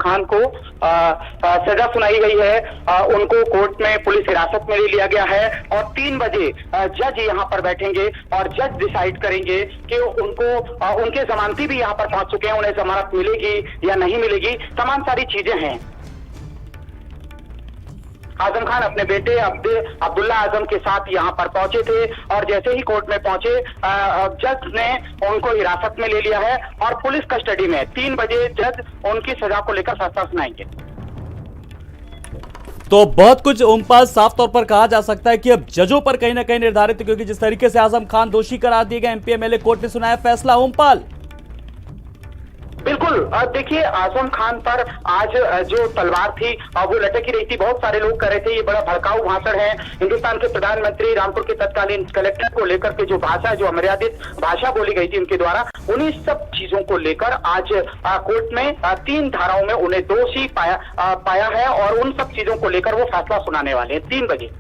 खान को सजा सुनाई गई है। उनको कोर्ट में पुलिस हिरासत में ले लिया गया है और 3 बजे जज यहाँ पर बैठेंगे और जज डिसाइड करेंगे कि उनको उनके जमानती भी यहाँ पर पहुंच चुके हैं, उन्हें जमानत मिलेगी या नहीं मिलेगी, तमाम सारी चीजें हैं। आजम खान अपने बेटे अब्दुल्ला आजम के साथ यहाँ पर पहुंचे थे और जैसे ही कोर्ट में पहुंचे जज ने उनको हिरासत में ले लिया है और पुलिस कस्टडी में 3 बजे जज उनकी सजा को लेकर फैसला सुनाएंगे। तो बहुत कुछ ओमपाल साफ तौर पर कहा जा सकता है कि अब जजों पर कहीं ना कहीं निर्धारित है, क्योंकि जिस तरीके से आजम खान दोषी करार दिए गए, एमपी एमएलए कोर्ट ने सुनाया फैसला। ओमपाल बिल्कुल, देखिए आजम खान पर आज जो तलवार थी वो लटक ही रही थी। बहुत सारे लोग कह रहे थे ये बड़ा भड़काऊ भाषण है। हिंदुस्तान के प्रधानमंत्री रामपुर के तत्कालीन कलेक्टर को लेकर के जो भाषा, जो अमर्यादित भाषा बोली गई थी उनके द्वारा, उन्हीं सब चीजों को लेकर आज कोर्ट में 3 धाराओं में उन्हें दोषी पाया है और उन सब चीजों को लेकर वो फैसला सुनाने वाले हैं 3 बजे।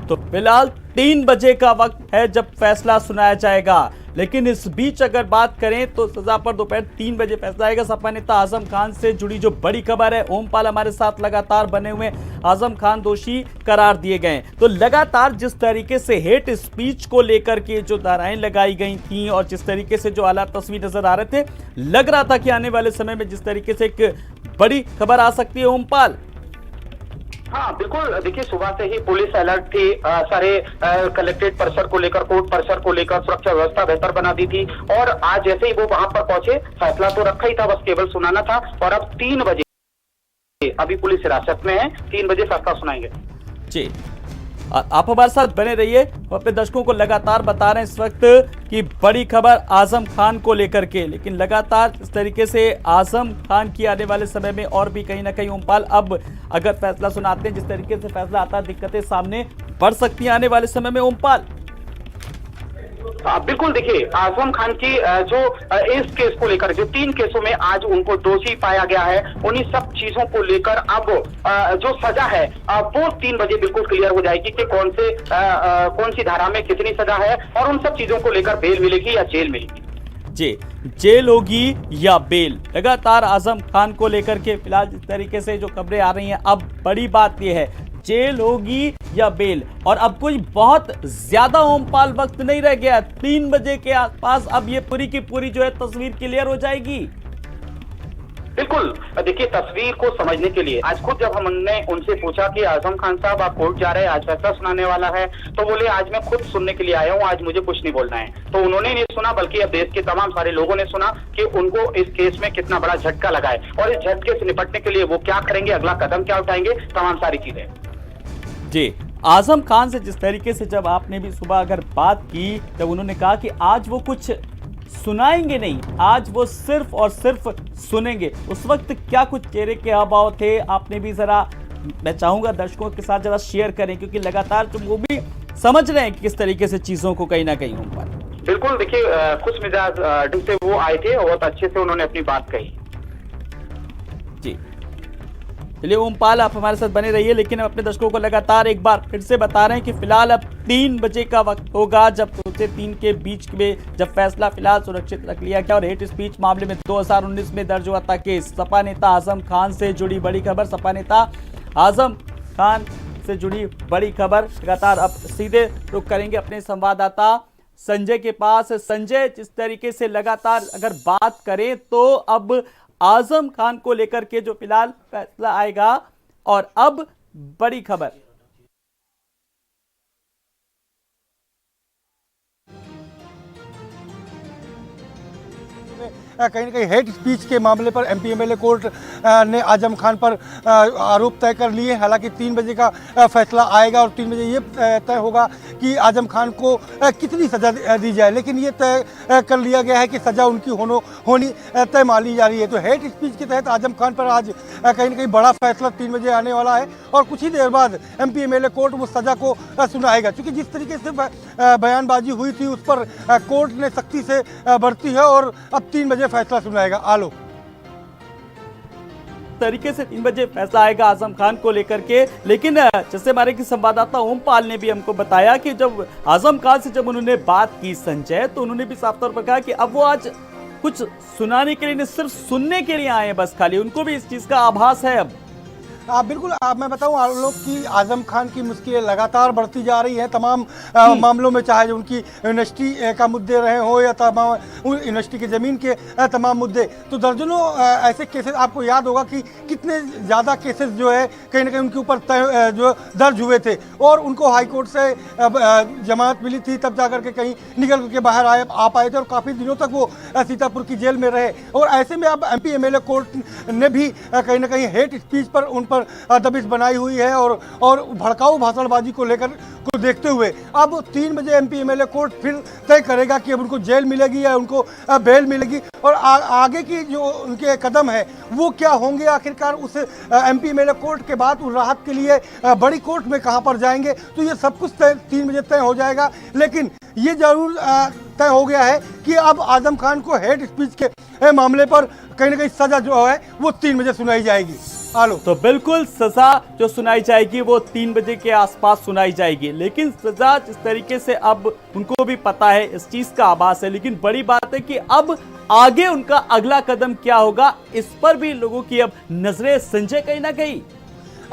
तो फिलहाल 3 बजे का वक्त है जब फैसला सुनाया जाएगा, लेकिन इस बीच अगर बात करें तो सजा पर दोपहर 3 बजे फैसला आएगा। सपा नेता आजम खान से जुड़ी जो बड़ी खबर है, ओमपाल हमारे साथ लगातार बने हुए, आजम खान दोषी करार दिए गए। तो लगातार जिस तरीके से हेट स्पीच को लेकर के जो धाराएं लगाई गई थी और जिस तरीके से जो हालात तस्वीर नजर आ रहे थे, लग रहा था कि आने वाले समय में जिस तरीके से एक बड़ी खबर आ सकती है। ओमपाल हाँ बिल्कुल, देखिए सुबह से ही पुलिस अलर्ट थी, सारे कलेक्ट्रेट परिसर को लेकर, कोर्ट परिसर को लेकर सुरक्षा व्यवस्था बेहतर बना दी थी और आज जैसे ही वो वहां पर पहुंचे, फैसला तो रखा ही था, बस केवल सुनाना था। और अब 3 बजे अभी पुलिस हिरासत में है, 3 बजे फैसला सुनाएंगे। जी, आप हमारे साथ बने रहिए, अपने दर्शकों को लगातार बता रहे हैं इस वक्त कि बड़ी खबर आजम खान को लेकर के, लेकिन लगातार इस तरीके से आजम खान की आने वाले समय में और भी कहीं ना कहीं ओमपाल अब अगर फैसला सुनाते हैं, जिस तरीके से फैसला आता है, दिक्कतें सामने बढ़ सकती हैं आने वाले समय में। ओमपाल बिल्कुल, देखिए आजम खान की जो इस केस को लेकर जो 3 केसों में आज उनको दोषी पाया गया है, उन्हीं सब चीजों को लेकर अब जो सजा है वो 3 बजे बिल्कुल क्लियर हो जाएगी कि कौन सी धारा में कितनी सजा है और उन सब चीजों को लेकर बेल मिलेगी या जेल मिलेगी। जी, जेल होगी या बेल, लगातार आजम खान को लेकर के फिलहाल जिस तरीके से जो खबरें आ रही हैं, अब बड़ी बात यह है जेल होगी या बेल। और अब कोई बहुत ज्यादा ओमपाल वक्त नहीं रह गया, 3 बजे के आसपास अब ये पूरी की पूरी जो है तस्वीर क्लियर हो जाएगी। बिल्कुल, देखिए तस्वीर को समझने के लिए आज खुद जब हमने उनसे पूछा कि आजम खान साहब आप कोर्ट जा रहे हैं, आज फैसला सुनाने वाला है, तो बोले आज मैं खुद सुनने के लिए आया हूं, आज मुझे कुछ नहीं बोलना है। तो उन्होंने नहीं सुना, बल्कि अब देश के तमाम सारे लोगों ने सुना कि उनको इस केस में कितना बड़ा झटका लगा है और इस झटके से निपटने के लिए वो क्या करेंगे, अगला कदम क्या उठाएंगे, तमाम सारी चीजें। जी, आजम खान से जिस तरीके से जब आपने भी सुबह अगर बात की, तब उन्होंने कहा कि आज वो कुछ सुनाएंगे नहीं, आज वो सिर्फ और सिर्फ सुनेंगे। उस वक्त क्या कुछ चेहरे के हाव थे, आपने भी जरा, मैं चाहूंगा दर्शकों के साथ जरा शेयर करें, क्योंकि लगातार तुम वो भी समझ रहे हैं कि किस तरीके से चीजों को कहीं ना कहीं हो पाए। बिल्कुल, देखिए खुश मिजाज से वो आए थे और बहुत अच्छे से उन्होंने अपनी बात कही। जी चलिए ओमपाल, आप हमारे साथ बने रहिए, लेकिन हम अपने दर्शकों को लगातार एक बार फिर से बता रहे हैं कि फिलहाल अब 3 बजे का वक्त होगा जब 2 से 3 के बीच में जब फैसला फिलहाल सुरक्षित रख लिया गया। और हेट स्पीच मामले में 2019 में दर्ज हुआ था केस। सपा नेता आजम खान से जुड़ी बड़ी खबर, सपा नेता आजम खान से जुड़ी बड़ी खबर। लगातार अब सीधे रुख करेंगे अपने संवाददाता संजय के पास। संजय, जिस तरीके से लगातार अगर बात करें तो अब आजम खान को लेकर के जो फिलहाल फैसला आएगा और अब बड़ी खबर। कहीं ना कहीं हेट स्पीच के मामले पर एमपी एमएलए कोर्ट ने आजम खान पर आरोप तय कर लिए। हालांकि 3 बजे का फैसला आएगा और 3 बजे ये तय होगा कि आजम खान को कितनी सज़ा दी जाए, लेकिन ये तय कर लिया गया है कि सज़ा उनकी होनी तय मानी जा रही है। तो हेट स्पीच के तहत आजम खान पर आज कहीं ना कहीं बड़ा फैसला 3 बजे आने वाला है और कुछ ही देर बाद एमपी एमएलए कोर्ट वो सज़ा को सुनाएगा। क्योंकि जिस तरीके से बयानबाजी हुई थी उस पर कोर्ट ने सख्ती से बरती है और अब 3 बजे फैसला सुनाएगा। आलो तरीके से 3 बजे फैसला आएगा आजम खान को लेकर के। लेकिन जैसे हमारे की संवाददाता ओमपाल ने भी हमको बताया कि जब आजम खान से जब उन्होंने बात की संजय, तो उन्होंने भी साफ तौर पर कहा कि अब वो आज कुछ सुनाने के लिए नहीं, सिर्फ सुनने के लिए आए हैं बस खाली, उनको भी इस चीज का आभास है अब। बिल्कुल, मैं बताऊं आप लोग कि आजम खान की मुश्किलें लगातार बढ़ती जा रही हैं तमाम मामलों में, चाहे जो उनकी यूनिवर्सिटी का मुद्दे रहे हो या तमाम यूनिवर्सिटी की ज़मीन के तमाम मुद्दे। तो दर्जनों ऐसे केसेस, आपको याद होगा कि कितने ज़्यादा केसेस जो है कहीं ना कहीं उनके ऊपर जो दर्ज हुए थे और उनको हाई कोर्ट से जमानत मिली थी, तब जाकर के कहीं निकल के बाहर आ पाए थे और काफ़ी दिनों तक वो सीतापुर की जेल में रहे। और ऐसे में अब MP MLA कोर्ट ने भी कहीं ना कहीं हेट स्पीच पर उन पर दबिश बनाई हुई है और भड़काऊ भाषणबाजी को लेकर को देखते हुए अब 3 बजे MP MLA कोर्ट फिर तय करेगा कि अब उनको जेल मिलेगी या उनको बेल मिलेगी और आगे की जो उनके कदम है वो क्या होंगे। आखिरकार उस MP MLA कोर्ट के बाद उस राहत के लिए बड़ी कोर्ट में कहां पर जाएंगे, तो ये सब कुछ 3 बजे तय हो जाएगा। लेकिन ये जरूर तय हो गया है कि अब आजम खान को हेट स्पीच के मामले पर कहीं ना कहीं सजा जो है वो 3 बजे सुनाई जाएगी। आलो तो बिल्कुल सजा जो सुनाई जाएगी वो 3 बजे के आसपास सुनाई जाएगी, लेकिन सजा जिस तरीके से अब उनको भी पता है, इस चीज का आभास है, लेकिन बड़ी बात है कि अब आगे उनका अगला कदम क्या होगा, इस पर भी लोगों की अब नजरें संजय कहीं ना कहीं।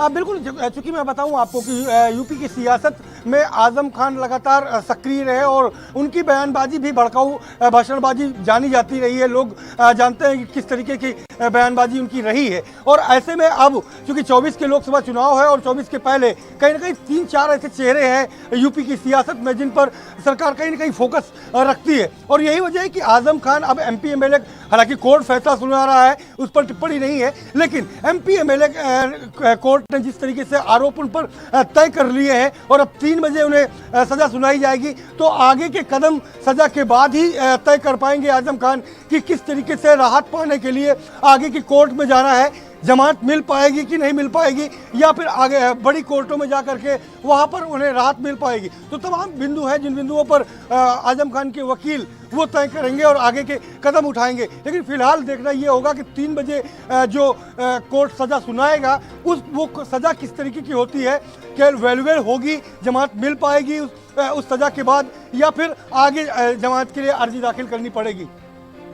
बिल्कुल, चूंकि मैं बताऊं आपको कि यूपी की सियासत में आजम खान लगातार सक्रिय रहे और उनकी बयानबाजी भी भड़काऊ भाषणबाजी जानी जाती रही है। लोग जानते हैं कि किस तरीके की बयानबाजी उनकी रही है और ऐसे में अब चूंकि 24 के लोकसभा चुनाव है और 24 के पहले कहीं ना कहीं 3-4 ऐसे चेहरे हैं यूपी की सियासत में जिन पर सरकार कहीं ना कहीं फोकस रखती है और यही वजह है कि आजम खान अब MP MLA, हालांकि कोर्ट फैसला सुना रहा है उस पर टिप्पणी नहीं है, लेकिन MP MLA कोर्ट ने जिस तरीके से आरोप उन पर तय कर लिए हैं और अब 3 बजे उन्हें सजा सुनाई जाएगी, तो आगे के कदम सजा के बाद ही तय कर पाएंगे आजम खान कि किस तरीके से राहत पाने के लिए आगे की कोर्ट में जाना है, जमानत मिल पाएगी कि नहीं मिल पाएगी या फिर आगे बड़ी कोर्टों में जाकर के वहां पर उन्हें राहत मिल पाएगी। तो तमाम बिंदु हैं जिन बिंदुओं पर आजम खान के वकील वो तय करेंगे और आगे के कदम उठाएंगे। लेकिन फिलहाल देखना ये होगा कि 3 बजे जो कोर्ट सजा सुनाएगा वो सजा किस तरीके की होती है, क्या वैल्यूएबल होगी, जमानत मिल पाएगी उस सजा के बाद या फिर आगे जमानत के लिए अर्जी दाखिल करनी पड़ेगी।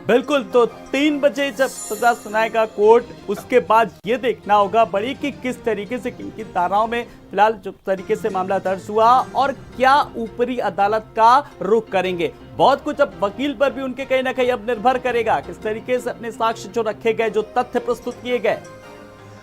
बिल्कुल, तो 3 बजे जब सजा सुनाएगा कोर्ट, उसके बाद ये देखना होगा बड़ी कि किस तरीके से किन किन धाराओं में फिलहाल जिस तरीके से मामला दर्ज हुआ और क्या ऊपरी अदालत का रुख करेंगे। बहुत कुछ अब वकील पर भी उनके कहीं ना कहीं अब निर्भर करेगा, किस तरीके से अपने साक्ष्य जो रखे गए, जो तथ्य प्रस्तुत किए गए।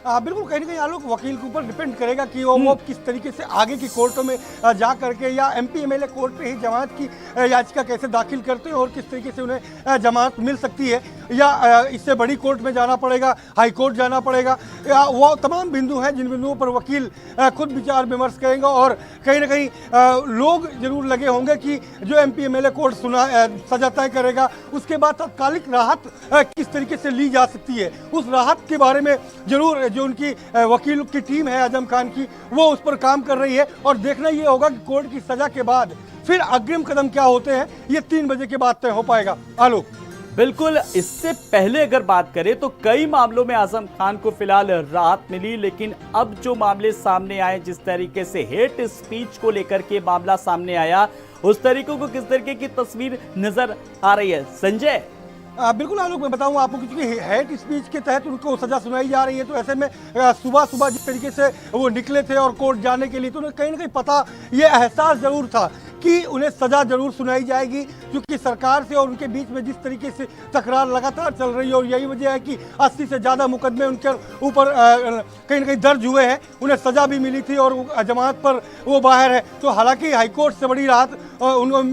बिल्कुल, कहीं ना कहीं आलोक वकील के ऊपर डिपेंड करेगा कि वो किस तरीके से आगे की कोर्टों में जा करके या MP MLA कोर्ट पे ही जमानत की याचिका कैसे दाखिल करते हैं और किस तरीके से उन्हें जमानत मिल सकती है या इससे बड़ी कोर्ट में जाना पड़ेगा, हाई कोर्ट जाना पड़ेगा, या वो तमाम बिंदु हैं जिन बिंदुओं पर वकील खुद विचार विमर्श करेंगे और कहीं ना कहीं लोग जरूर लगे होंगे कि जो MP MLA कोर्ट सजा तय करेगा उसके बाद तत्कालिक राहत किस तरीके से ली जा सकती है, उस राहत के बारे में जरूर जो उनकी वकील की टीम है आजम खान की वो उस पर काम कर रही है और देखना ये होगा कि कोर्ट की सजा के बाद फिर अग्रिम कदम क्या होते हैं, ये 3 बजे के बाद तय हो पाएगा। आलोक, बिल्कुल, इससे पहले अगर बात करें तो कई मामलों में आजम खान को फिलहाल राहत मिली, लेकिन अब जो मामले सामने आए, जिस तरीके से हेट स्पीच को लेकर के मामला सामने आया, उस तरीकों को किस तरीके की तस्वीर नजर आ रही है संजय। बिल्कुल आलोक, मैं बताऊं आपको क्योंकि हेट स्पीच के तहत उनको सजा सुनाई जा रही है, तो ऐसे में सुबह सुबह जिस तरीके से वो निकले थे और कोर्ट जाने के लिए, तो उन्हें कहीं ना कहीं पता, ये एहसास जरूर था कि उन्हें सजा जरूर सुनाई जाएगी, क्योंकि सरकार से और उनके बीच में जिस तरीके से तकरार लगातार चल रही है और यही वजह है कि 80 से ज़्यादा मुकदमे उनके ऊपर कहीं ना कहीं दर्ज हुए हैं, उन्हें सजा भी मिली थी और जमानत पर वो बाहर है। तो हालांकि हाईकोर्ट से बड़ी राहत उनको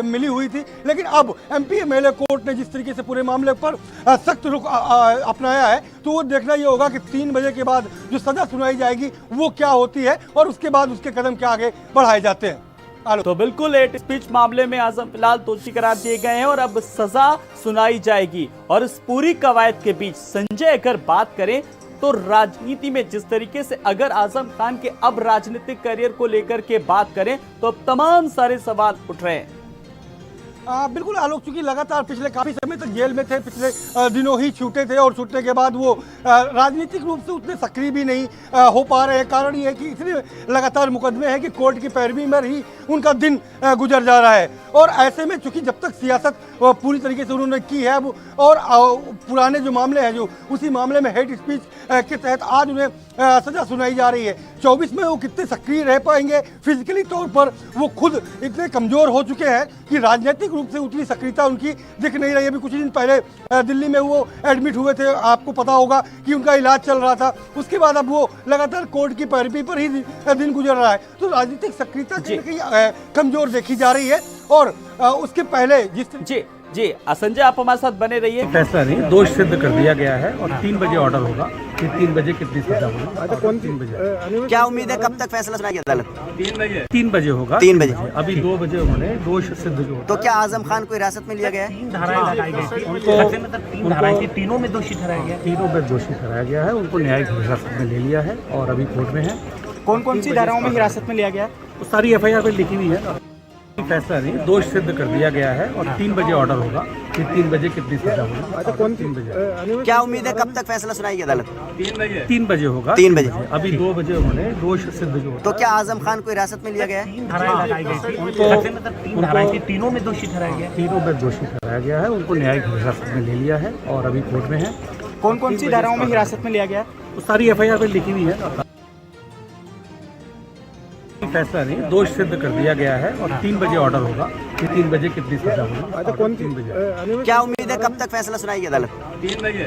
मिली हुई थी, लेकिन अब MP MLA कोर्ट ने जिस तरीके से पूरे मामले पर सख्त रुख अपनाया है, तो वो देखना ये होगा कि 3 बजे के बाद जो सजा सुनाई जाएगी वो क्या होती है और उसके बाद उसके कदम क्या आगे बढ़ाए जाते हैं। तो बिल्कुल हेट स्पीच मामले में आजम फिलहाल दोषी करार दिए गए हैं और अब सजा सुनाई जाएगी। और इस पूरी कवायद के बीच संजय अगर बात करें तो राजनीति में जिस तरीके से अगर आजम खान के अब राजनीतिक करियर को लेकर के बात करें तो अब तमाम सारे सवाल उठ रहे हैं। बिल्कुल आलोक, चूंकि लगातार पिछले काफी समय तक जेल में थे, पिछले दिनों ही छूटे थे और छूटने के बाद वो राजनीतिक रूप से उतने सक्रिय भी नहीं हो पा रहे हैं। कारण ये है कि इतने लगातार मुकदमे हैं कि कोर्ट की पैरवी में ही उनका दिन गुजर जा रहा है। और ऐसे में चूंकि जब तक सियासत पूरी तरीके से उन्होंने की है और पुराने जो मामले हैं, जो उसी मामले में हेट स्पीच के तहत आज उन्हें सजा सुनाई जा रही है। 24 में वो कितने सक्रिय रह पाएंगे, फिजिकली तौर पर वो खुद इतने कमजोर हो चुके हैं कि राजनीतिक रूप से उतनी सक्रियता उनकी दिख नहीं रही। अभी कुछ दिन पहले दिल्ली में वो एडमिट हुए थे, आपको पता होगा कि उनका इलाज चल रहा था। उसके बाद अब वो लगातार कोर्ट की पैरवी पर ही दिन गुजर रहा है। तो राजनीतिक सक्रियता कहीं कमजोर देखी जा रही है। और उसके पहले जी संजय, आप हमारे साथ बने रहिए। फैसला नहीं, दोष सिद्ध कर दिया गया है और 3 बजे ऑर्डर होगा कि 3 बजे कितनी सजा होगी। कौन 3 बजे? क्या उम्मीद है, कब तक फैसला सुनाएगी अदालत? 3 बजे होगा। 3 बजे। अभी 2 बजे उन्होंने दोष सिद्ध जो तो क्या आजम खान को हिरासत में लिया गया है? 3 धाराएं लगाई गई थी, तीन धाराएं थी, तीनों में दोषी ठहराया गया। तीनों में दोषी ठहराया गया है, उनको न्यायिक हिरासत में ले लिया है और अभी कोर्ट में है। कौन कौन सी धाराओं में हिरासत में लिया गया? वो सारी FIR में लिखी हुई है। फैसला नहीं, दोष सिद्ध कर दिया गया है और 3 बजे ऑर्डर होगा कि 3 बजे कितनी सजा होगी। कौन 3 बजे? क्या उम्मीद है, कब तक फैसला सुनाएगी अदालत? 3 बजे होगा। 3 बजे। अभी 2 बजे उन्होंने दोष सिद्ध जो तो क्या आजम खान को हिरासत में लिया गया है? 3 धाराएं लगाई गई थी, तीन धाराएं थी, तीनों में दोषी ठहराया गया। तीनों में दोषी ठहराया गया है, उनको न्यायिक हिरासत में ले लिया है और अभी कोर्ट में है। कौन कौन सी धाराओं में हिरासत में लिया गया? वो सारी FIR में लिखी हुई है। फैसला नहीं, दोष सिद्ध कर दिया गया है और 3 बजे ऑर्डर होगा कि 3 बजे कितनी सजा होगी। कौन 3 बजे? क्या उम्मीद है, कब तक फैसला सुनाएगी अदालत?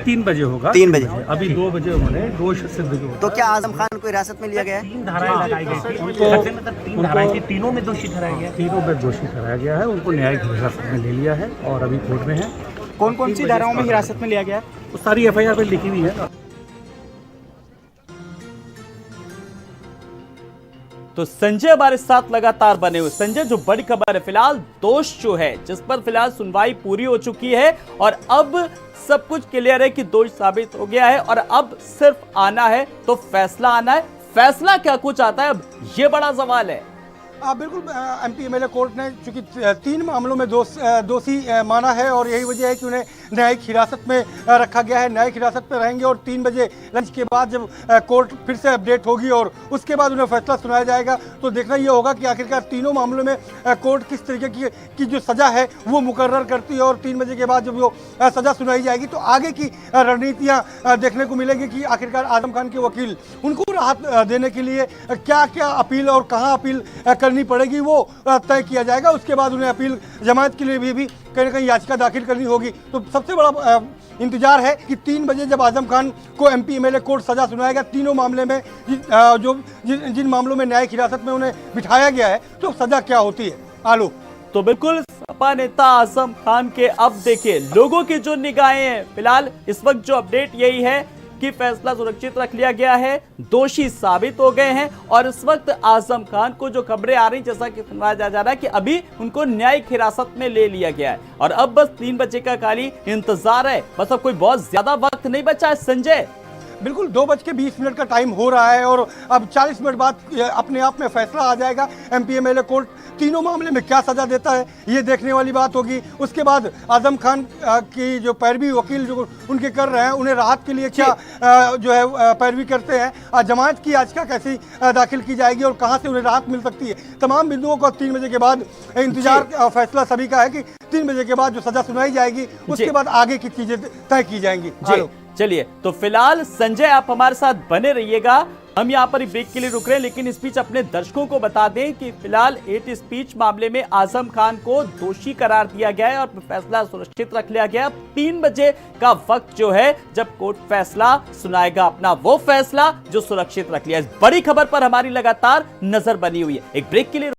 3 बजे होगा। 3 बजे। अभी 2 बजे उन्होंने दोष सिद्ध जो तो क्या आजम खान को हिरासत में लिया गया है? 3 धाराएं लगाई गई थी, तीन धाराएं थी, तीनों में दोषी ठहराया गया। तीनों में दोषी ठहराया गया है, उनको न्यायिक हिरासत में ले लिया है और अभी कोर्ट में है। कौन कौन सी धाराओं में हिरासत में लिया गया? वो सारी FIR में लिखी हुई है। तो संजय हमारे साथ लगातार बने हुए। संजय, जो बड़ी खबर है, फिलहाल दोष जो है जिस पर फिलहाल सुनवाई पूरी हो चुकी है और अब सब कुछ क्लियर है कि दोष साबित हो गया है और अब सिर्फ आना है तो फैसला आना है। फैसला क्या कुछ आता है, अब ये बड़ा सवाल है। बिल्कुल, MP MLA कोर्ट ने चूंकि 3 मामलों में दोषी माना है और यही वजह है कि उन्हें न्यायिक हिरासत में रखा गया है। न्यायिक हिरासत में रहेंगे और 3 बजे लंच के बाद जब कोर्ट फिर से अपडेट होगी और उसके बाद उन्हें फैसला सुनाया जाएगा तो देखना ये होगा कि आखिरकार तीनों मामलों में कोर्ट किस तरीके की जो सज़ा है वो मुकर्रर करती है। और 3 बजे के बाद जब वो सज़ा सुनाई जाएगी तो आगे की रणनीतियाँ देखने को मिलेगी कि आखिरकार आजम खान के वकील उनको राहत देने के लिए क्या क्या अपील और कहाँ अपील करनी पड़ेगी वो तय किया जाएगा। उसके बाद उन्हें अपील जमानत के लिए भी कहीं ना कहीं याचिका दाखिल करनी होगी। तो सबसे बड़ा इंतजार है कि 3 बजे जब आजम खान को MP MLA कोर्ट सजा सुनाएगा तीनों मामले में, जिन मामलों में न्यायिक हिरासत में उन्हें बिठाया गया है, तो सजा क्या होती है। आलोक, तो बिल्कुल सपा नेता आजम खान के अब देखिए लोगों की जो निगाहें हैं, फिलहाल इस वक्त जो अपडेट यही है कि फैसला सुरक्षित रख लिया गया है, दोषी साबित हो गए हैं और इस वक्त आजम खान को जो खबरें आ रही, जैसा कि सुनाया जा रहा है कि अभी उनको न्यायिक हिरासत में ले लिया गया है और अब बस 3 बजे का खाली इंतजार है। बस अब कोई बहुत ज्यादा वक्त नहीं बचा है। संजय, बिल्कुल 2:20 का टाइम हो रहा है और अब 40 मिनट बाद अपने आप में फैसला आ जाएगा। MP MLA कोर्ट तीनों मामले में क्या सजा देता है ये देखने वाली बात होगी। उसके बाद आजम खान की जो पैरवी वकील जो उनके कर रहे हैं, उन्हें राहत के लिए क्या जो है पैरवी करते हैं, जमानत की याचिका कैसी दाखिल की जाएगी और कहाँ से उन्हें राहत मिल सकती है, तमाम बिंदुओं का 3 बजे के बाद इंतजार फैसला सभी का है कि 3 बजे के बाद जो सजा सुनाई जाएगी उसके बाद आगे की चीजें तय की जाएंगी। चलिए, तो फिलहाल संजय आप हमारे साथ बने रहिएगा। हम यहाँ पर ब्रेक के लिए रुक रहे हैं, लेकिन इस बीच अपने दर्शकों को बता दें कि फिलहाल हेट स्पीच मामले में आजम खान को दोषी करार दिया गया है और फैसला सुरक्षित रख लिया गया। 3 बजे का वक्त जो है जब कोर्ट फैसला सुनाएगा, अपना वो फैसला जो सुरक्षित रख लिया। इस बड़ी खबर पर हमारी लगातार नजर बनी हुई है। एक ब्रेक के लिए